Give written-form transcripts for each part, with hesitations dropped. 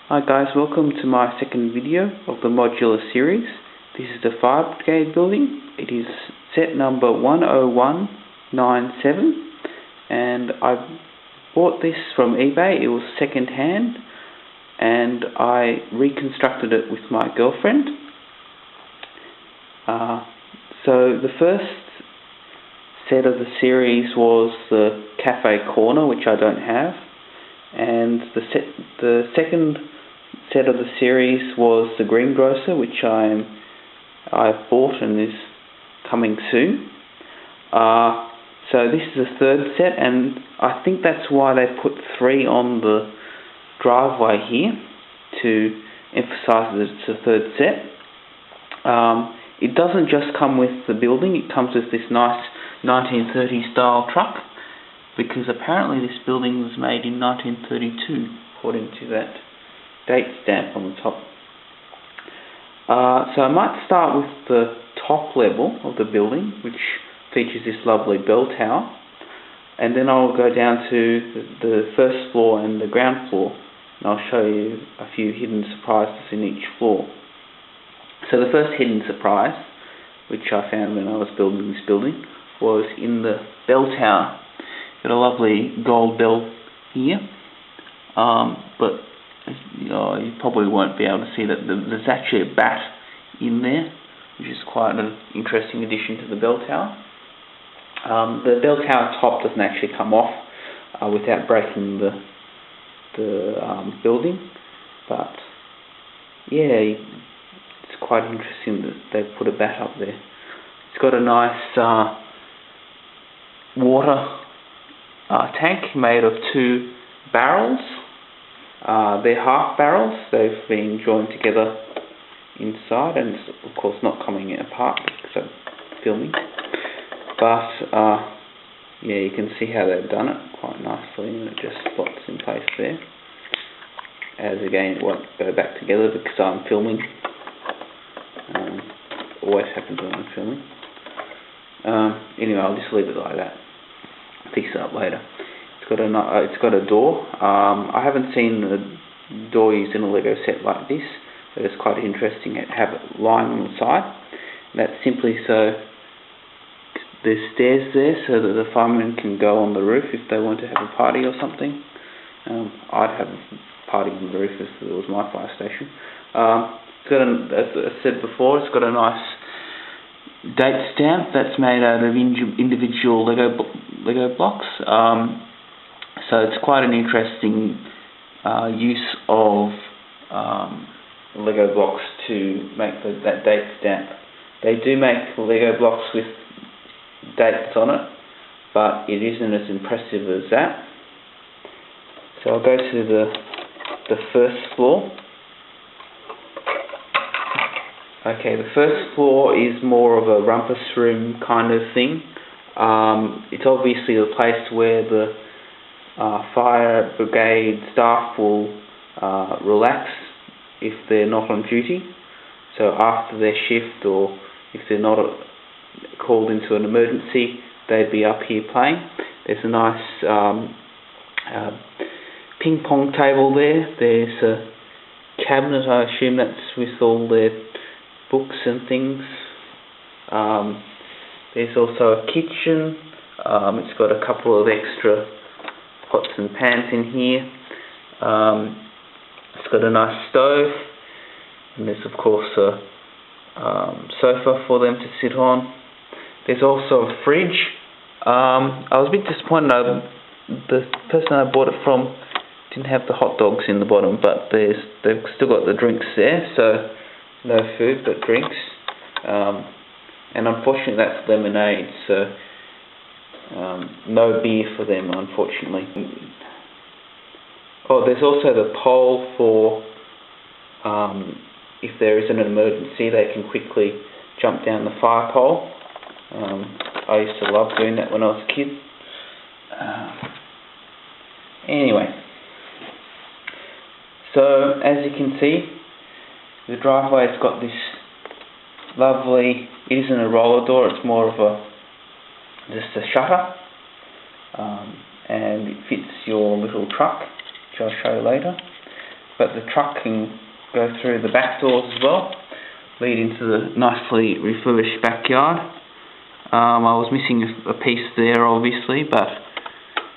Hi guys, welcome to my second video of the modular series. This is the Fire Brigade building. It is set number 10197 and I bought this from eBay. It was second hand and I reconstructed it with my girlfriend. So the first set of the series was the cafe corner, which I don't have, and the second set of the series was the greengrocer, which I've bought and is coming soon. So this is the third set, and I think that's why they put 3 on the driveway here to emphasize that it's the third set. It doesn't just come with the building, it comes with this nice 1930 style truck, because apparently this building was made in 1932 according to that date stamp on the top. So I might start with the top level of the building, which features this lovely bell tower, and then I'll go down to the first floor and the ground floor, and I'll show you a few hidden surprises in each floor. So the first hidden surprise, which I found when I was building this building, was in the bell tower. Got a lovely gold bell here, but you probably won't be able to see that there's actually a bat in there, which is quite an interesting addition to the bell tower. The bell tower top doesn't actually come off without breaking the building, but yeah, it's quite interesting that they've put a bat up there. It's got a nice water tank made of 2 barrels. They're half barrels. They've been joined together inside, and it's of course not coming apart because I'm filming. But yeah, you can see how they've done it quite nicely, and it just slots in place there. As again, it won't go back together because I'm filming. Always happens when I'm filming. Anyway, I'll just leave it like that. Fix it up later. It's got a door. I haven't seen a door used in a Lego set like this, but it's quite interesting to have it lying on the side. And that's simply so there's stairs there so that the firemen can go on the roof if they want to have a party or something. I'd have a party on the roof if it was my fire station. It's got, as I said before, it's got a nice date stamp that's made out of individual Lego blocks. So it's quite an interesting use of Lego blocks to make that date stamp. They do make Lego blocks with dates on it, but it isn't as impressive as that. So I'll go to the first floor. Okay, the first floor is more of a rumpus room kind of thing. It's obviously a place where the fire brigade staff will relax if they're not on duty. So after their shift, or if they're not called into an emergency, they'd be up here playing. There's a nice ping pong table there. There's a cabinet, I assume that's with all their books and things. There's also a kitchen. It's got a couple of extra pots and pans in here. It's got a nice stove, and there's of course a sofa for them to sit on. There's also a fridge. I was a bit disappointed. The person I bought it from didn't have the hot dogs in the bottom, but they've still got the drinks there, so no food but drinks. And unfortunately that's lemonade, so no beer for them, unfortunately. Oh, there's also the pole for if there is an emergency, they can quickly jump down the fire pole. I used to love doing that when I was a kid. Anyway, so as you can see, the driveway's got this lovely, it isn't a roller door, it's more of just a shutter, and it fits your little truck, which I'll show you later. but the truck can go through the back doors as well, lead into the nicely refurbished backyard. I was missing a piece there obviously, but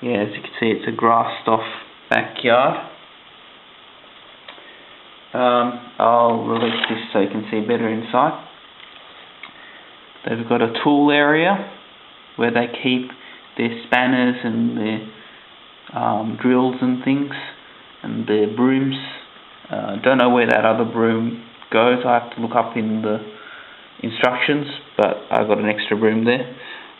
yeah, as you can see, it's a grassed off backyard. I'll release this so you can see better inside. They've got a tool area where they keep their spanners and their drills and things, and their brooms. Don't know where that other broom goes. I have to look up in the instructions, but I've got an extra broom there.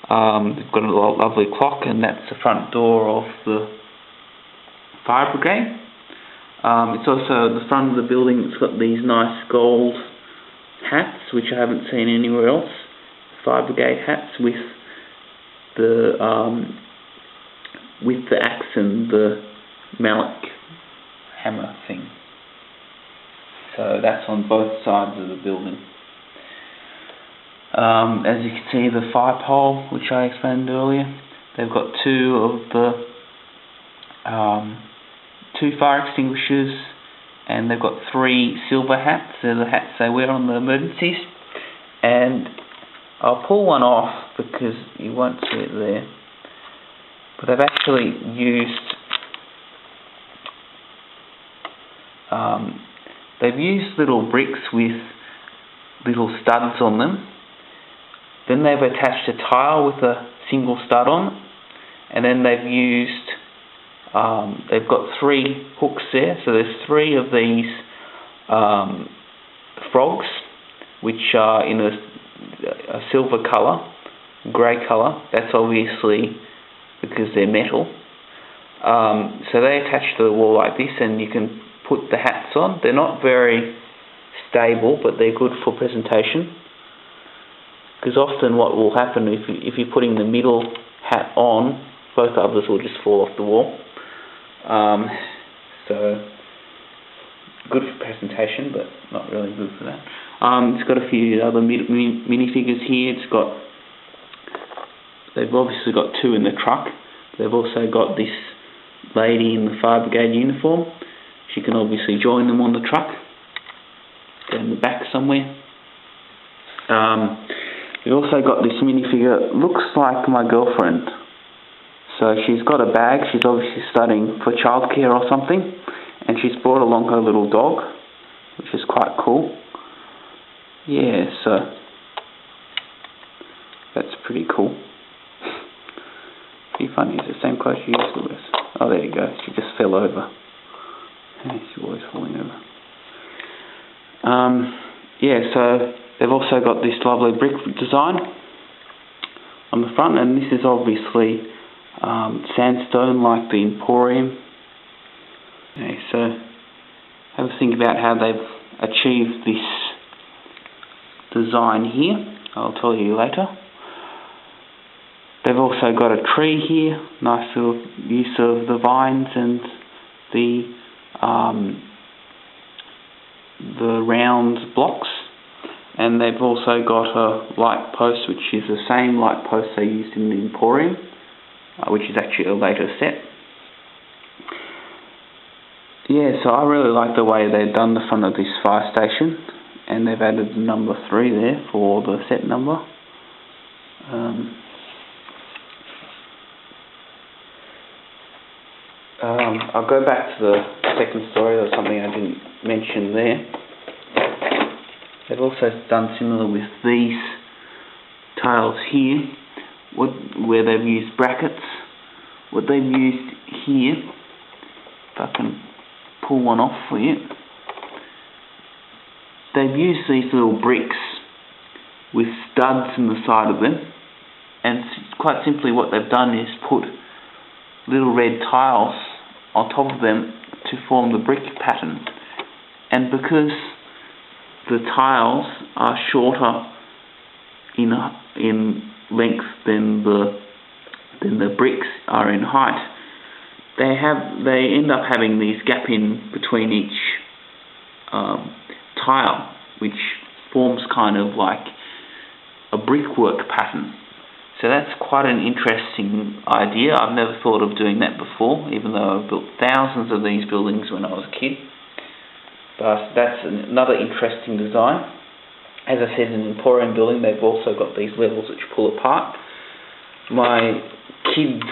They've got a lovely clock, and that's the front door of the fire brigade. It's also the front of the building. It's got these nice gold hats, which I haven't seen anywhere else. Fire brigade hats with the axe and the mallet hammer thing. So that's on both sides of the building. As you can see, the fire pole, which I explained earlier, they've got two fire extinguishers, and they've got 3 silver hats. They're the hats they wear on the emergencies. And I'll pull one off because you won't see it there. But they've actually used little bricks with little studs on them. Then they've attached a tile with a single stud on it, and then they've got 3 hooks there. So there's 3 of these frogs, which are in a silver colour, grey colour. That's obviously because they're metal. So they attach to the wall like this, and you can put the hats on. They're not very stable, but they're good for presentation. Because often what will happen if you're putting the middle hat on, both others will just fall off the wall. So good for presentation, but not really good for that. It's got a few other minifigures here. They've obviously got 2 in the truck. They've also got this lady in the fire brigade uniform. She can obviously join them on the truck. Go in the back somewhere. We've also got this minifigure. Looks like my girlfriend. So she's got a bag. She's obviously studying for childcare or something, and she's brought along her little dog, which is quite cool. Yeah, so that's pretty cool. Pretty funny. It's the same clothes she used to wear. Oh, there you go. She just fell over. She's always falling over. Yeah, so they've also got this lovely brick design on the front, and this is obviously sandstone like the Emporium. Okay, so have a think about how they've achieved this design here. I'll tell you later. They've also got a tree here, nice little use of the vines and the round blocks. And they've also got a light post, which is the same light post they used in the Emporium, which is actually a later set. Yeah, so I really like the way they've done the front of this fire station, and they've added the number 3 there for the set number. I'll go back to the second story. There was something I didn't mention there. They've also done similar with these tiles here, where they've used brackets. What they've used here, if I can pull one off for you, they've used these little bricks with studs in the side of them, and quite simply what they've done is put little red tiles on top of them to form the brick pattern. And because the tiles are shorter in length than the bricks are in height, they end up having these gap in between each tile, which forms kind of like a brickwork pattern. So that's quite an interesting idea. I've never thought of doing that before, even though I've built thousands of these buildings when I was a kid. But that's another interesting design. As I said, in an Emporium building, they've also got these levels which pull apart. My kids'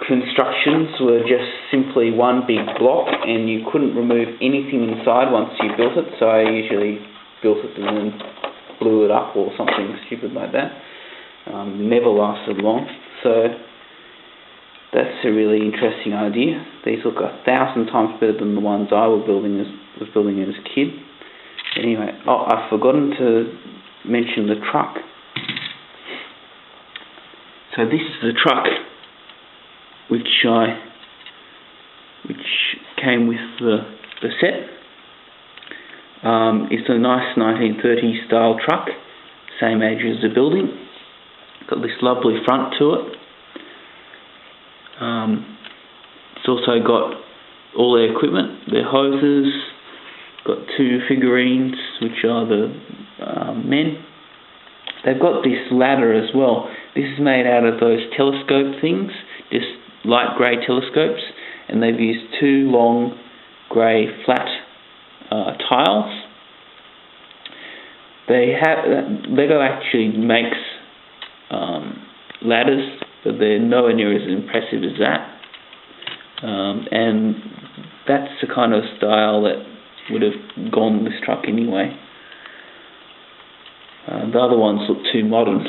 constructions were just simply one big block, and you couldn't remove anything inside once you built it, so I usually built it and then blew it up or something stupid like that. Never lasted long, so that's a really interesting idea. These look 1,000 times better than the ones I was building as a kid. Anyway, I've forgotten to mention the truck. So this is the truck which came with the set. It's a nice 1930s style truck, same age as the building. Got this lovely front to it. It's also got all their equipment, their hoses, got 2 figurines which are the men. They've got this ladder as well. This is made out of those telescope things, just light grey telescopes, and they've used 2 long grey flat tiles. Lego actually makes ladders, but they're nowhere near as impressive as that. And that's the kind of style that would have gone this truck anyway. The other ones look too modern.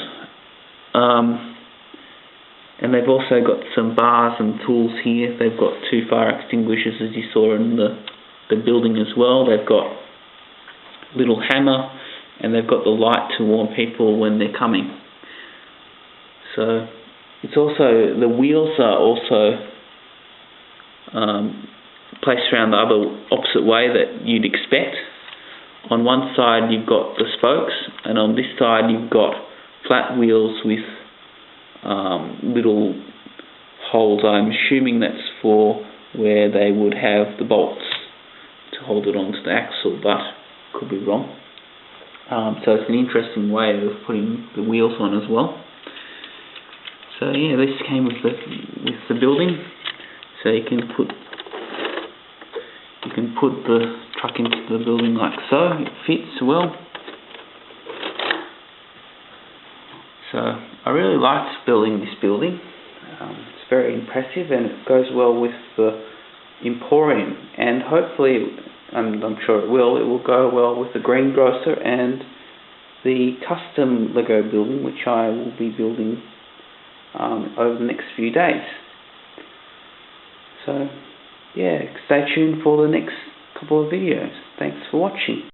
And they've also got some bars and tools here. They've got 2 fire extinguishers, as you saw in the building as well. They've got a little hammer, and they've got the light to warn people when they're coming. So it's also, the wheels are also placed around the opposite way that you'd expect. On one side you've got the spokes, and on this side you've got flat wheels with little holes. I'm assuming that's for where they would have the bolts to hold it onto the axle, but could be wrong. So it's an interesting way of putting the wheels on as well. So yeah, this came with the building. So you can put the truck into the building like so. It fits well. So I really liked building this building. It's very impressive, and it goes well with the Emporium, and hopefully, and I'm sure it will go well with the greengrocer and the custom Lego building, which I will be building over the next few days. So yeah, stay tuned for the next couple of videos. Thanks for watching.